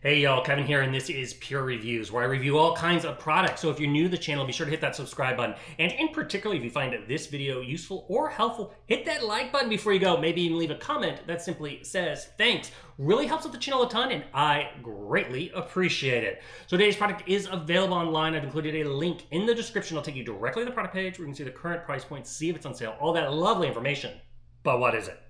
Hey y'all, Kevin here, and this is Pure Reviews, where I review all kinds of products. So if you're new to the channel, be sure to hit that subscribe button. And in particular, if you find this video useful or helpful, hit that like button before you go. Maybe even leave a comment that simply says thanks. Really helps out the channel a ton, and I greatly appreciate it. So today's product is available online. I've included a link in the description. I'll take you directly to the product page where you can see the current price point, see if it's on sale, all that lovely information. But what is it?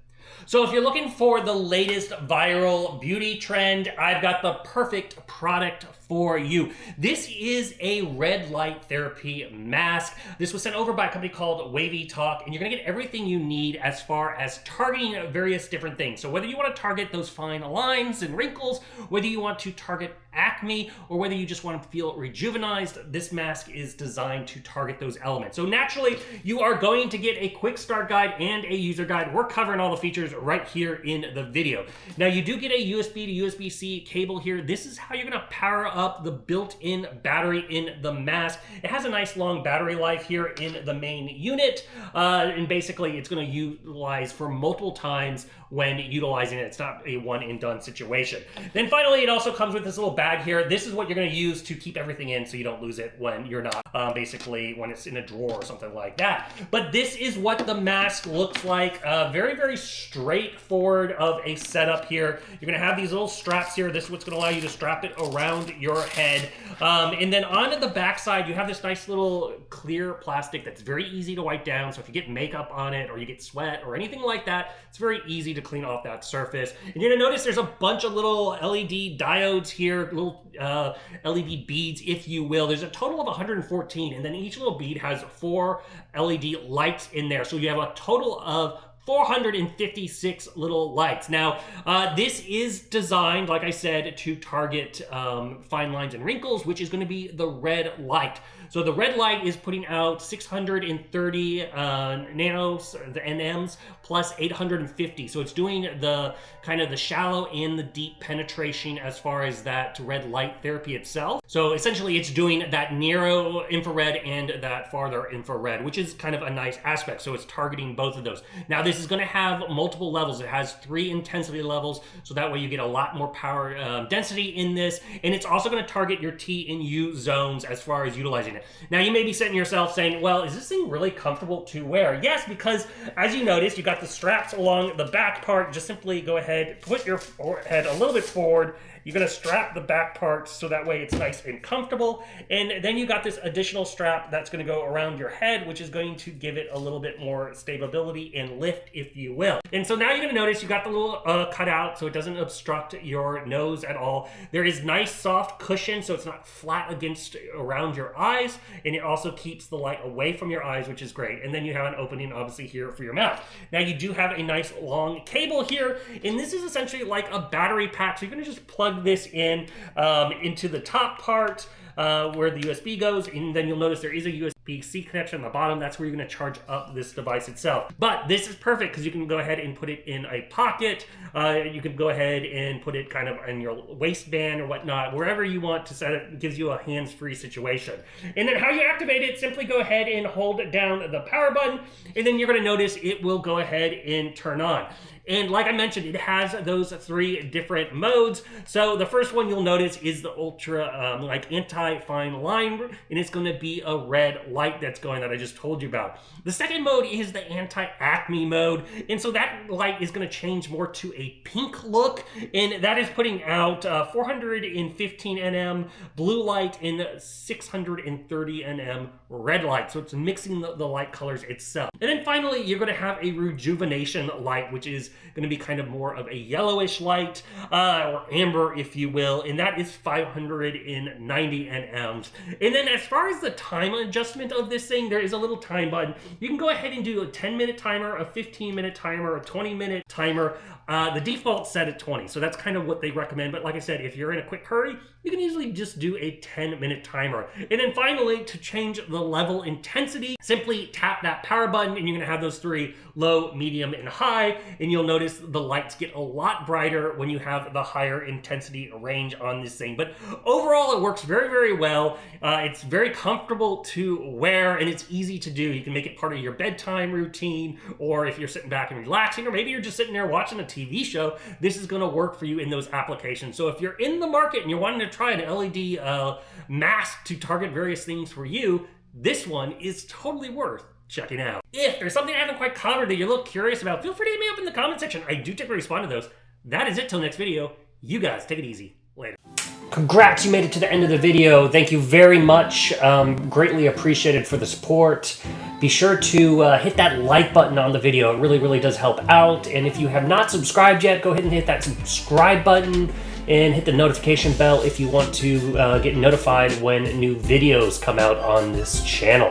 So if you're looking for the latest viral beauty trend, I've got the perfect product for you. This is a red light therapy mask. This was sent over by a company called Wavytalk, and you're gonna get everything you need as far as targeting various different things. So whether you wanna target those fine lines and wrinkles, whether you want to target acne, or whether you just want to feel rejuvenized, this mask is designed to target those elements. So naturally, you are going to get a quick start guide and a user guide. We're covering all the features right here in the video. Now, you do get a USB to USB-C cable here. This is how you're going to power up the built-in battery in the mask. It has a nice long battery life here in the main unit, and basically it's going to utilize for multiple times when utilizing it. It's not a one and done situation. Then finally, it also comes with this little bag here. This is what you're going to use to keep everything in so you don't lose it when you're not, basically when it's in a drawer or something like that. But this is what the mask looks like. Very, very straightforward of a setup here. You're going to have these little straps here. This is what's going to allow you to strap it around your head. And then on the back side, you have this nice little clear plastic that's very easy to wipe down. So if you get makeup on it or you get sweat or anything like that, it's very easy to clean off that surface. And you're gonna notice there's a bunch of little LED diodes here, little LED beads, if you will. There's a total of 114, and then each little bead has 4 LED lights in there. So you have a total of 456 little lights. Now, this is designed, like I said, to target fine lines and wrinkles, which is going to be the red light. So the red light is putting out 630 nanos, the NMs, plus 850. So it's doing the kind of the shallow and the deep penetration as far as that red light therapy itself. So essentially it's doing that narrow infrared and that farther infrared, which is kind of a nice aspect. So it's targeting both of those. Now this is going to have multiple levels. It has 3 intensity levels, so that way you get a lot more power density in this, and it's also going to target your T and U zones as far as utilizing it. Now you may be sitting yourself saying, well, is this thing really comfortable to wear? Yes, because as you notice, you got the straps along the back part. Just simply go ahead, put your head a little bit forward. You're going to strap the back part so that way it's nice and comfortable. And then you got this additional strap that's going to go around your head, which is going to give it a little bit more stability and lift, if you will. And so now you're going to notice you got the little cutout so it doesn't obstruct your nose at all. There is nice soft cushion so it's not flat against around your eyes, and it also keeps the light away from your eyes, which is great. And then you have an opening obviously here for your mouth. Now you do have a nice long cable here, and this is essentially like a battery pack. So you're going to just plug this in into the top part where the USB goes, and then you'll notice there is a USB-C connection on the bottom. That's where you're going to charge up this device itself. But this is perfect because you can go ahead and put it in a pocket. You can go ahead and put it kind of in your waistband or whatnot, wherever you want to set it. It gives you a hands-free situation. And then how you activate it, simply go ahead and hold down the power button, and then you're going to notice it will go ahead and turn on. And like I mentioned, it has those 3 different modes. So the first one you'll notice is the ultra like anti-fine line, and it's going to be a red light that's going that I just told you about. The second mode is the anti-acne mode, and so that light is going to change more to a pink look, and that is putting out 415 nm blue light and 630 nm red light. So it's mixing the light colors itself. And then finally, you're going to have a rejuvenation light, which is going to be kind of more of a yellowish light or amber, if you will, and that is 590 nms. And then as far as the time adjustment of this thing, there is a little time button. You can go ahead and do a 10-minute timer, a 15-minute timer, a 20-minute timer. The default set at 20, so that's kind of what they recommend. But like I said, if you're in a quick hurry, you can easily just do a 10-minute timer. And then finally, to change the level intensity, simply tap that power button, and you're going to have those 3, low, medium, and high. And you'll notice the lights get a lot brighter when you have the higher intensity range on this thing. But overall, it works very, very well. It's very comfortable to wear, and it's easy to do. You can make it part of your bedtime routine, or if you're sitting back and relaxing, or maybe you're just sitting there watching a TV show, this is going to work for you in those applications. So if you're in the market and you're wanting to try an LED mask to target various things for you, this one is totally worth checking out. If there's something I haven't quite covered that you're a little curious about, feel free to hit me up in the comment section. I do typically respond to those. That is it till next video. You guys take it easy. Later. Congrats, you made it to the end of the video. Thank you very much. Greatly appreciated for the support. Be sure to hit that like button on the video. It really, really does help out. And if you have not subscribed yet, go ahead and hit that subscribe button and hit the notification bell if you want to get notified when new videos come out on this channel.